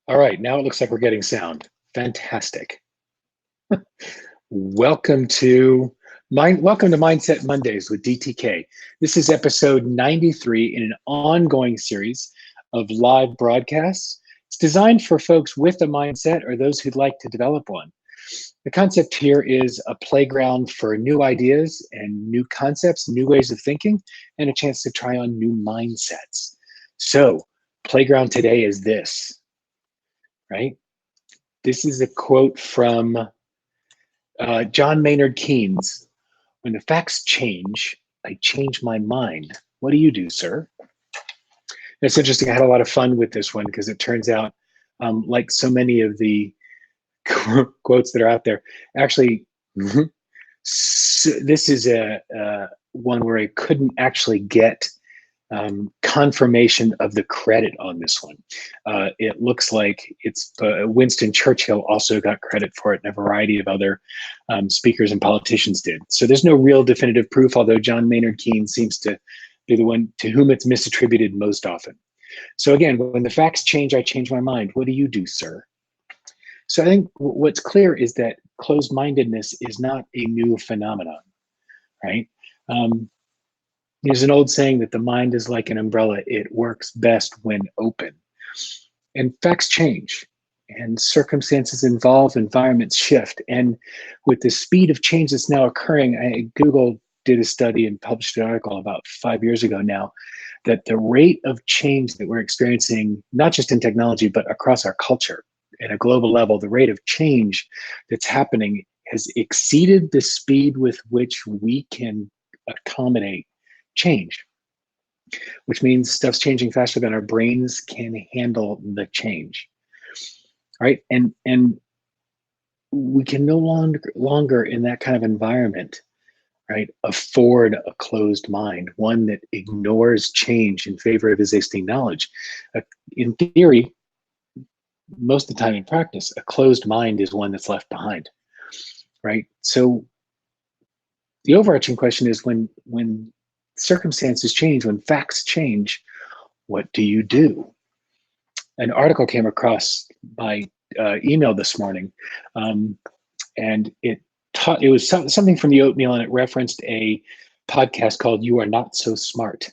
All right, now it looks like we're getting sound. Fantastic. Welcome to Mindset Mondays with DTK. This is episode 93 in an ongoing series of live broadcasts. It's designed for folks with a mindset or those who'd like to develop one. The concept here is a playground for new ideas and new concepts, new ways of thinking, and a chance to try on new mindsets. So, playground today is this, right? This is a quote from John Maynard Keynes. When the facts change, I change my mind. What do you do, sir? It's interesting. I had a lot of fun with this one because it turns out, like so many of the quotes that are out there, actually, this is a one where I couldn't actually get confirmation of the credit on this one. It looks like it's Winston Churchill also got credit for it, and a variety of other speakers and politicians did. So there's no real definitive proof, although John Maynard Keynes seems to be the one to whom it's misattributed most often. So again, when the facts change, I change my mind. What do you do, sir? So I think what's clear is that closed-mindedness is not a new phenomenon, right? There's an old saying that the mind is like an umbrella. It works best when open. And facts change, and circumstances evolve, environments shift. And with the speed of change that's now occurring, Google did a study and published an article about 5 years ago now, that the rate of change that we're experiencing, not just in technology, but across our culture at a global level, the rate of change that's happening has exceeded the speed with which we can accommodate change, which means stuff's changing faster than our brains can handle the change, right? And we can no longer in that kind of environment, right, afford a closed mind, one that ignores change in favor of existing knowledge. In theory, most of the time in practice, a closed mind is one that's left behind, right? So the overarching question is when circumstances change, when facts change, what do you do? An article came across by email this morning, and it was something from the oatmeal, and it referenced a podcast called "You Are Not So Smart."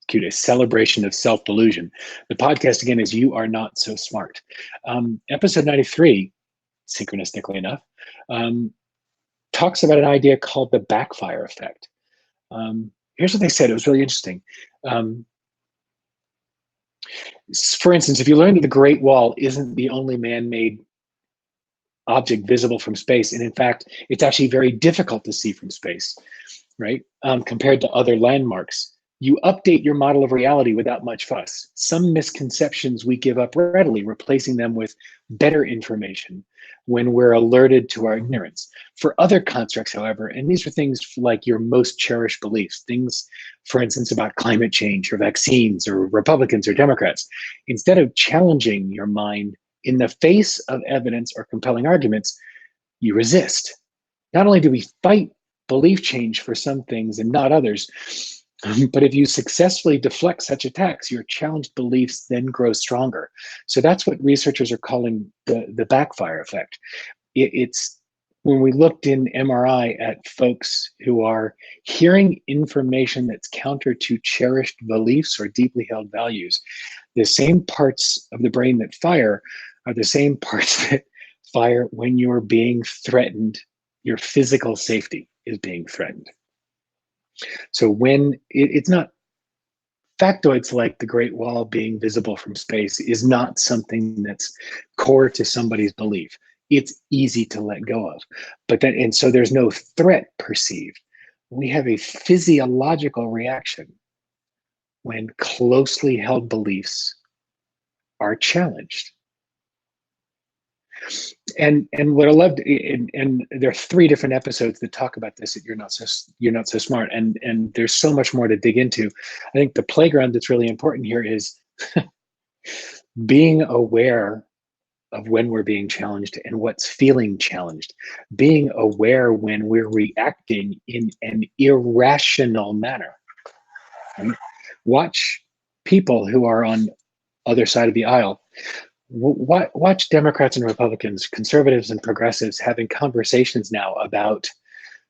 Cute, a celebration of self-delusion. The podcast again is "You Are Not So Smart." Episode 93, synchronistically enough, talks about an idea called the backfire effect. Here's what they said. It was really interesting. For instance, if you learn that the Great Wall isn't the only man-made object visible from space, and in fact, it's actually very difficult to see from space, right? Compared to other landmarks, you update your model of reality without much fuss. Some misconceptions we give up readily, replacing them with better information when we're alerted to our ignorance. For other constructs, however, and these are things like your most cherished beliefs, things, for instance, about climate change or vaccines or Republicans or Democrats, instead of challenging your mind in the face of evidence or compelling arguments, you resist. Not only do we fight belief change for some things and not others, but if you successfully deflect such attacks, your challenged beliefs then grow stronger. So that's what researchers are calling the backfire effect. It's when we looked in MRI at folks who are hearing information that's counter to cherished beliefs or deeply held values, the same parts of the brain that fire are the same parts that fire when you're being threatened, your physical safety is being threatened. So when it's not factoids like the Great Wall being visible from space is not something that's core to somebody's belief. It's easy to let go of. And so there's no threat perceived. We have a physiological reaction when closely held beliefs are challenged. And what I loved, and there are 3 different episodes that talk about this, that you're not so smart, and there's so much more to dig into. I think the playground that's really important here is being aware of when we're being challenged and what's feeling challenged, being aware when we're reacting in an irrational manner. Right? Watch people who are on other side of the aisle Watch Democrats and Republicans, conservatives and progressives having conversations now about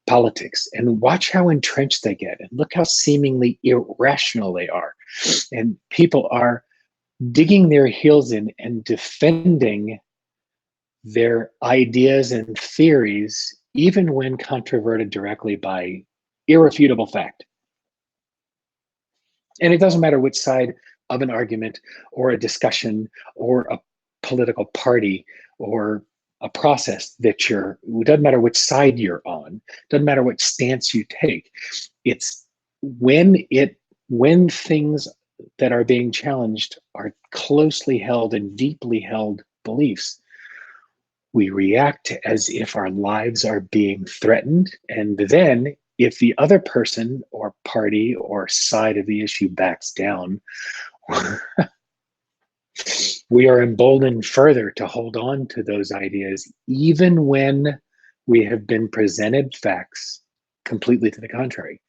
politics, and watch how entrenched they get, and look how seemingly irrational they are. And people are digging their heels in and defending their ideas and theories, even when controverted directly by irrefutable fact. And it doesn't matter which side of an argument or a discussion or a political party or a process that it doesn't matter which side you're on, doesn't matter what stance you take. It's when things that are being challenged are closely held and deeply held beliefs, we react as if our lives are being threatened. And then if the other person or party or side of the issue backs down, we are emboldened further to hold on to those ideas, even when we have been presented facts completely to the contrary.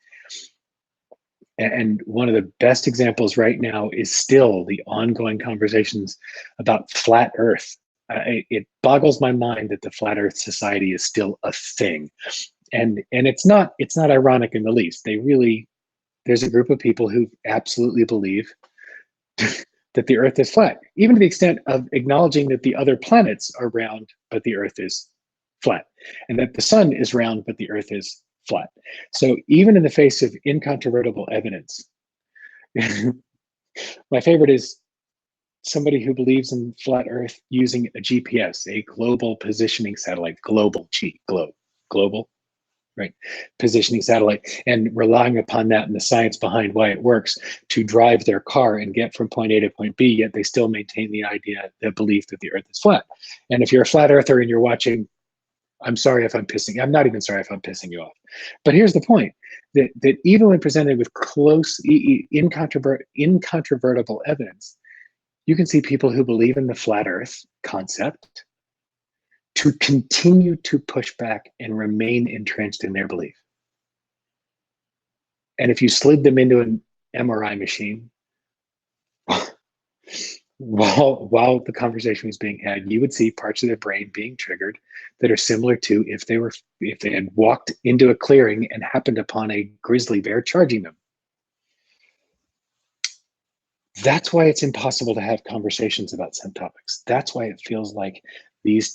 And one of the best examples right now is still the ongoing conversations about flat Earth. It boggles my mind that the Flat Earth Society is still a thing. And it's not ironic in the least. There's a group of people who absolutely believe that the Earth is flat, even to the extent of acknowledging that the other planets are round, but the Earth is flat, and that the sun is round, but the Earth is flat. So even in the face of incontrovertible evidence, my favorite is somebody who believes in flat Earth using a GPS, a global positioning satellite, global, right? Positioning satellite, and relying upon that and the science behind why it works to drive their car and get from point A to point B, yet they still maintain the belief that the Earth is flat. And if you're a flat earther and you're watching, I'm not even sorry if I'm pissing you off. But here's the point, that even when presented with close, incontrovertible evidence, you can see people who believe in the flat Earth concept to continue to push back and remain entrenched in their belief. And if you slid them into an MRI machine while the conversation was being had, you would see parts of their brain being triggered that are similar to if they had walked into a clearing and happened upon a grizzly bear charging them. That's why it's impossible to have conversations about some topics. That's why it feels like these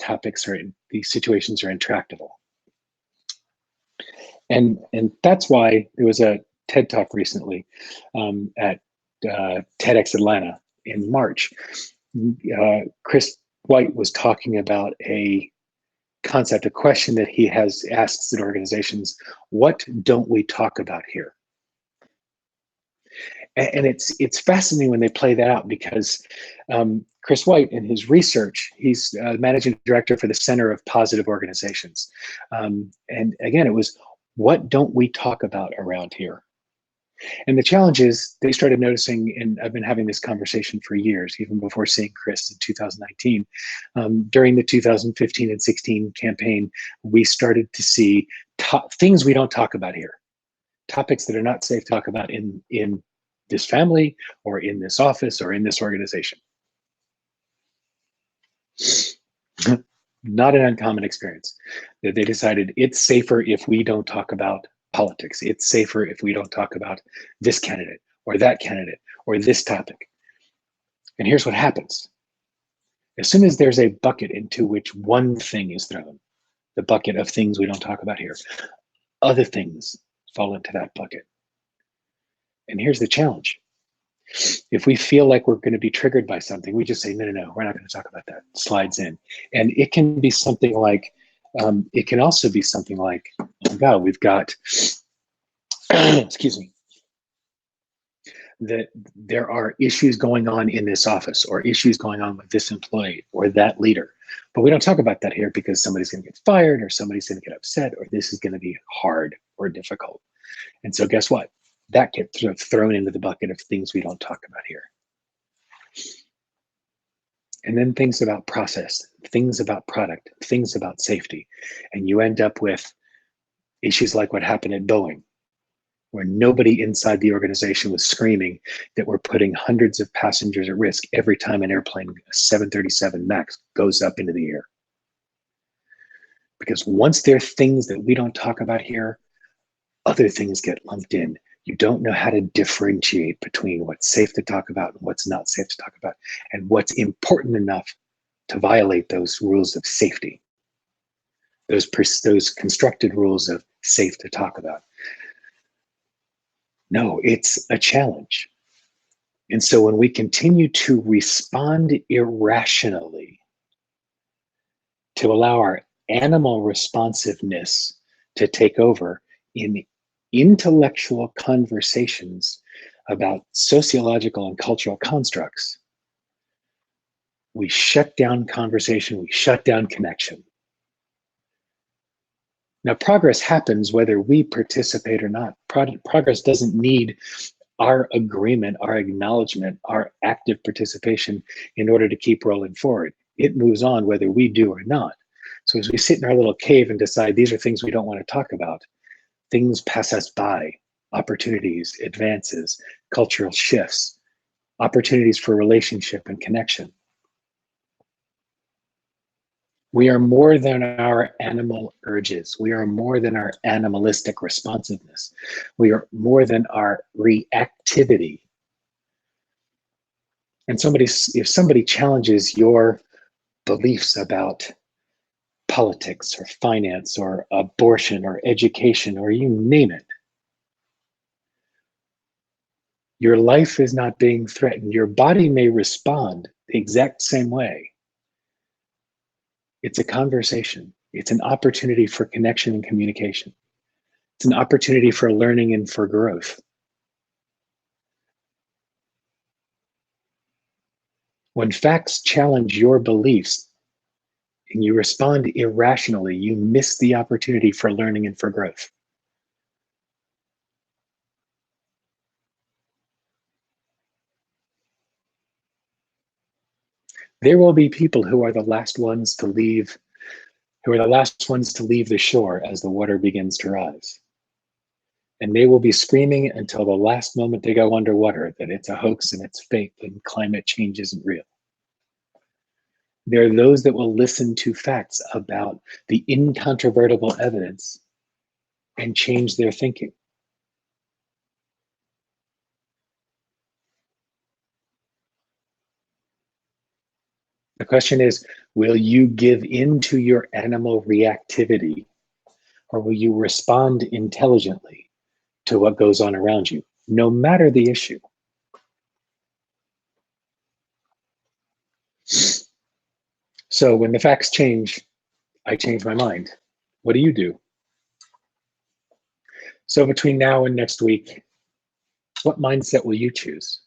situations are intractable. And that's why there was a TED Talk recently at TEDx Atlanta in March. Chris White was talking about a concept, a question that he has asked at organizations: what don't we talk about here? And it's fascinating when they play that out, because Chris White, in his research, he's managing director for the Center of Positive Organizations. And again, it was, what don't we talk about around here? And the challenge is, they started noticing, and I've been having this conversation for years, even before seeing Chris in 2019. During the 2015 and 16 campaign, we started to see things we don't talk about here, topics that are not safe to talk about in this family or in this office or in this organization. Not an uncommon experience, that they decided it's safer if we don't talk about politics. It's safer if we don't talk about this candidate or that candidate or this topic. And here's what happens. As soon as there's a bucket into which one thing is thrown, the bucket of things we don't talk about here, other things fall into that bucket. And here's the challenge. If we feel like we're going to be triggered by something, we just say, no, we're not going to talk about that. Slides in. And it can be something like, it can also be something like, oh my God, we've got, excuse me, that there are issues going on in this office, or issues going on with this employee or that leader. But we don't talk about that here because somebody's going to get fired, or somebody's going to get upset, or this is going to be hard or difficult. And so guess what? That gets sort of thrown into the bucket of things we don't talk about here. And then things about process, things about product, things about safety. And you end up with issues like what happened at Boeing, where nobody inside the organization was screaming that we're putting hundreds of passengers at risk every time an airplane, a 737 MAX, goes up into the air. Because once there are things that we don't talk about here, other things get lumped in. You don't know how to differentiate between what's safe to talk about and what's not safe to talk about, and what's important enough to violate those rules of safety, those constructed rules of safe to talk about. No, it's a challenge. And so when we continue to respond irrationally, to allow our animal responsiveness to take over in intellectual conversations about sociological and cultural constructs, we shut down conversation, we shut down connection. Now, progress happens whether we participate or not. Progress doesn't need our agreement, our acknowledgement, our active participation in order to keep rolling forward. It moves on whether we do or not. So as we sit in our little cave and decide these are things we don't want to talk about, things pass us by, opportunities, advances, cultural shifts, opportunities for relationship and connection. We are more than our animal urges. We are more than our animalistic responsiveness. We are more than our reactivity. And if somebody challenges your beliefs about politics or finance or abortion or education or you name it, your life is not being threatened. Your body may respond the exact same way. It's a conversation. It's an opportunity for connection and communication. It's an opportunity for learning and for growth. When facts challenge your beliefs and you respond irrationally, you miss the opportunity for learning and for growth. There will be people who are the last ones to leave, the shore as the water begins to rise. And they will be screaming until the last moment they go underwater that it's a hoax and it's fake and climate change isn't real. There are those that will listen to facts about the incontrovertible evidence and change their thinking. The question is, will you give in to your animal reactivity, or will you respond intelligently to what goes on around you, no matter the issue? So when the facts change, I change my mind. What do you do? So between now and next week, what mindset will you choose?